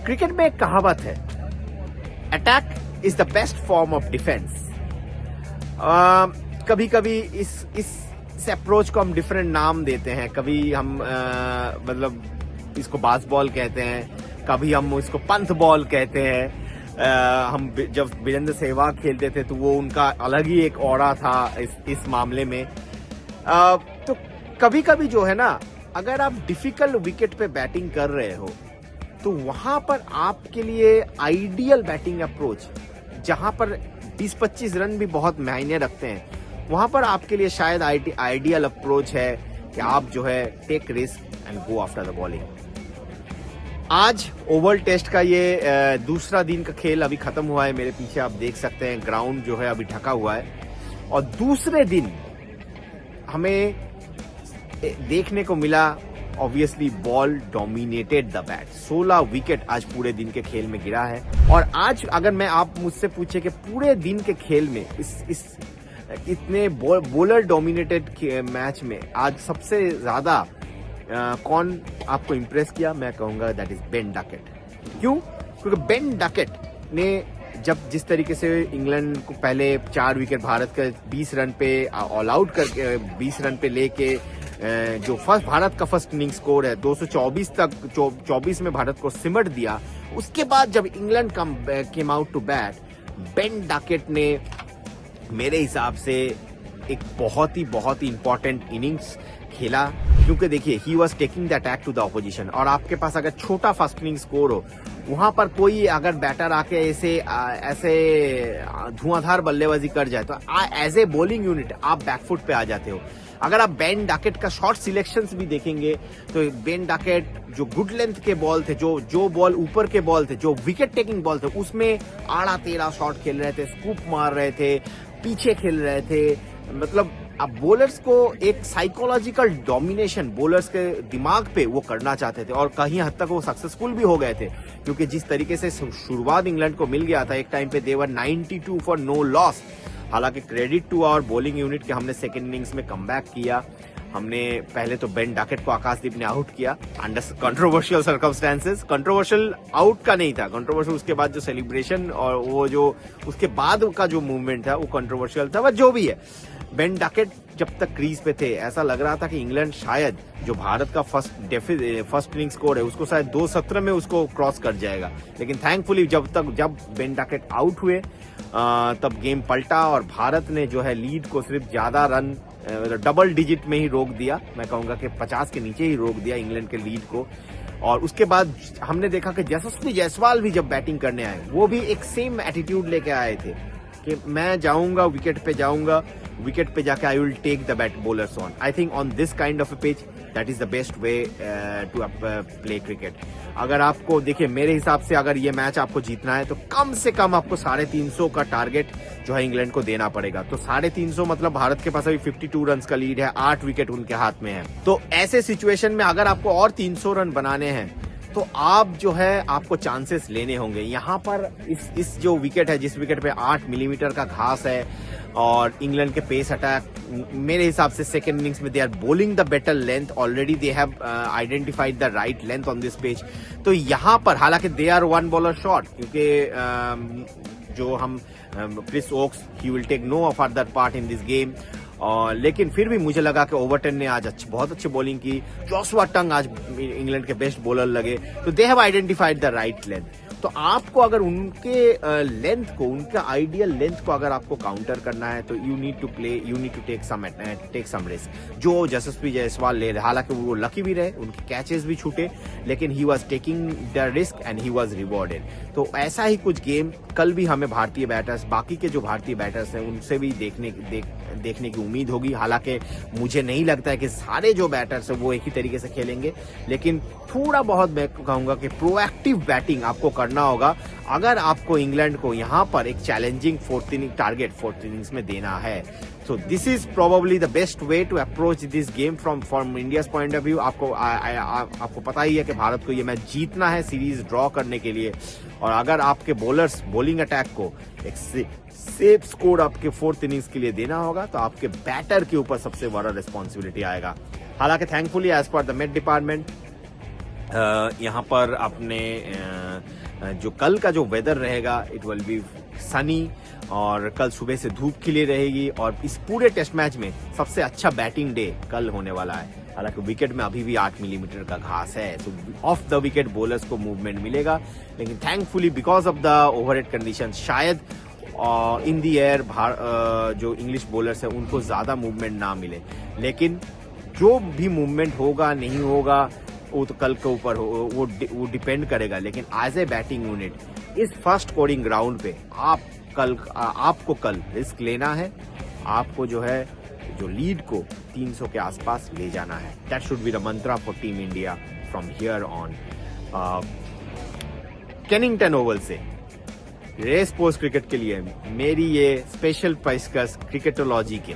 Cricket में एक कहावत है, attack is the best form of defence. कभी कभी इस अप्रोच को हम डिफरेंट नाम देते हैं। कभी हम मतलब इसको बास्बॉल कहते हैं, कभी हम इसको पंथ बॉल कहते हैं। हम जब वीरेंद्र सहवाग खेलते थे तो वो उनका अलग ही एक ऑरा था इस मामले में। तो कभी कभी जो है ना, अगर आप डिफिकल्ट विकेट पे बैटिंग कर रहे हो तो वहां पर आपके लिए आइडियल बैटिंग अप्रोच, जहां पर 20-25 रन भी बहुत मायने रखते हैं, वहां पर आपके लिए शायद आइडियल अप्रोच है कि आप जो है take risk and go after the bowling. आज ओवल टेस्ट का ये दूसरा दिन का खेल अभी खत्म हुआ है। मेरे पीछे आप देख सकते हैं ग्राउंड जो है अभी ढका हुआ है, और दूसरे दिन हमें देखने को मिला obviously ball dominated the bat. 16 wicket आज पूरे दिन के खेल में गिरा है। और आज अगर मैं आप मुझसे पूछे कि पूरे दिन के खेल में इस इतने बॉलर डोमिनेटेड मैच में आज सबसे ज्यादा कौन आपको इंप्रेस किया, मैं कहूंगा दैट इज बेन डकेट। क्यों? क्योंकि बेन डकेट ने जब जिस तरीके से इंग्लैंड को पहले 4 विकेट भारत का 20 रन पे ऑल आउट करके 20 रन पे लेके जो भारत का फर्स्ट इनिंग स्कोर है 224 तक 24 में भारत को सिमट दिया, उसके बाद जब England came out to bat, Ben Duckett ने मेरे हिसाब से एक बहुत ही इंपॉर्टेंट इनिंग्स खेला। क्योंकि देखिए, he was taking the attack to the opposition, और आपके पास अगर छोटा फर्स्ट इनिंग स्कोर हो, वहां पर कोई अगर बैटर आके ऐसे धुआंधार बल्लेबाजी कर जाए तो एज ए बॉलिंग यूनिट आप बैकफुट पे आ जाते हो। अगर आप बेन डकेट का शॉर्ट सिलेक्शंस भी देखेंगे तो बेन डकेट जो गुड लेंथ के बॉल थे, जो बॉल ऊपर के बॉल थे, जो विकेट टेकिंग बॉल थे, उसमें आड़ा तेड़ा शॉट खेल रहे थे, स्कूप मार रहे थे, पीछे खेल रहे थे। मतलब अब बॉलर्स को एक साइकोलॉजिकल डोमिनेशन बॉलर्स के दिमाग पे वो करना चाहते थे, और कहीं हद तक वो सक्सेसफुल भी हो गए थे। क्योंकि जिस तरीके से शुरुआत इंग्लैंड को मिल गया था, एक टाइम पे देवर 92 फॉर नो लॉस। हालांकि credit to our bowling unit के हमने सेकेंड इनिंग्स में कमबैक किया। हमने पहले तो बेन डकेट को आकाशदीप ने आउट किया under controversial circumstances. Controversial out का नहीं था, कंट्रोवर्शियल उसके बाद जो सेलिब्रेशन और वो जो उसके बाद का जो मूवमेंट था वो कंट्रोवर्शियल था। वह जो भी है, बेन डकेट जब तक क्रीज पे थे ऐसा लग रहा था कि इंग्लैंड शायद जो भारत का फर्स्ट इनिंग स्कोर है उसको शायद 2 सत्र में उसको क्रॉस कर जाएगा। लेकिन थैंकफुली जब बेन डकेट आउट हुए तब गेम पलटा, और भारत ने जो है लीड को सिर्फ ज्यादा रन डबल डिजिट में ही रोक दिया। मैं कहूंगा कि 50 के नीचे ही रोक दिया इंग्लैंड के लीड को। और उसके बाद हमने देखा कि यशस्वी जायसवाल भी जब बैटिंग करने आए, वो भी एक सेम एटीट्यूड लेके आए थे कि मैं जाऊंगा विकेट पे जाके I will take the bat bowlers on. I think on this kind of a pitch that is the best way to play cricket. अगर आपको देखिए, मेरे हिसाब से अगर ये मैच आपको जीतना है तो कम से कम आपको 350 का टारगेट जो है इंग्लैंड को देना पड़ेगा। तो 350 मतलब भारत के पास अभी 52 रन का लीड है, 8 विकेट उनके हाथ में है। तो ऐसे सिचुएशन में अगर आपको और 300 रन बनाने हैं तो आप जो है आपको चांसेस लेने होंगे। यहाँ पर इस जो विकेट है, जिस विकेट पे 8 मिलीमीटर का घास है, और इंग्लैंड के पेस अटैक मेरे हिसाब से सेकेंड इनिंग्स में they are bowling the better length. Already they have identified the right length on this page. तो यहाँ पर हालांकि दे आर 1 बॉलर शॉट, क्योंकि जो हम Chris Woakes he will take no further part in this game. लेकिन फिर भी मुझे लगा कि ओवरटन ने आज बहुत अच्छी बॉलिंग की। जोशुआ टंग आज इंग्लैंड के बेस्ट बॉलर लगे। तो दे have identified the right length. तो आपको अगर उनके लेंथ को, उनका आइडियल लेंथ को अगर आपको काउंटर करना है तो you need to take some risk, जो यशस्वी जायसवाल ले रहे। हालांकि वो लकी भी रहे, उनके कैचेस भी छूटे, लेकिन ही was taking the risk and he was rewarded. तो ऐसा ही कुछ गेम कल भी हमें भारतीय बैटर्स, बाकी के जो भारतीय बैटर्स हैं उनसे भी देखने की उम्मीद होगी। हालांकि मुझे नहीं लगता है कि सारे जो बैटर्स हैं वो एक ही तरीके से खेलेंगे, लेकिन थोड़ा बहुत मैं कहूंगा कि प्रोएक्टिव बैटिंग आपको करना होगा अगर आपको इंग्लैंड को यहाँ पर एक चैलेंजिंग फोर्थ इनिंग्स में देना है। So this is probably the best way to approach this game from India's point of view. आपको पता ही है कि भारत को ये मैच जीतना है सीरीज ड्रॉ करने के लिए, और अगर आपके बॉलर्स बॉलिंग अटैक को एक सेफ स्कोर आपके फोर्थ इनिंग्स के लिए देना होगा तो आपके बैटर के ऊपर सबसे बड़ा रिस्पॉन्सिबिलिटी आएगा। हालांकि thankfully as per the met department यहाँ पर अपने जो कल का जो वेदर रहेगा इट विल बी सनी और कल सुबह से धूप खिली रहेगी और इस पूरे टेस्ट मैच में सबसे अच्छा बैटिंग डे कल होने वाला है। हालांकि विकेट में अभी भी 8 मिलीमीटर का घास है, तो ऑफ द विकेट बॉलर्स को मूवमेंट मिलेगा, लेकिन thankfully because of the overhead condition शायद इन द एयर जो इंग्लिश बॉलर्स है उनको ज्यादा मूवमेंट ना मिले। लेकिन जो भी मूवमेंट होगा नहीं होगा वो तो कल के ऊपर वो डिपेंड करेगा। लेकिन एज ए बैटिंग यूनिट इस फर्स्ट स्कोरिंग ग्राउंड पे आपको कल रिस्क लेना है, आपको जो है जो लीड को 300 के आसपास ले जाना है। That should be the Mantra for team India from here on. Kennington Oval से रेस पोस्ट क्रिकेट के लिए मेरी ये स्पेशल पेशकश क्रिकेटोलॉजी के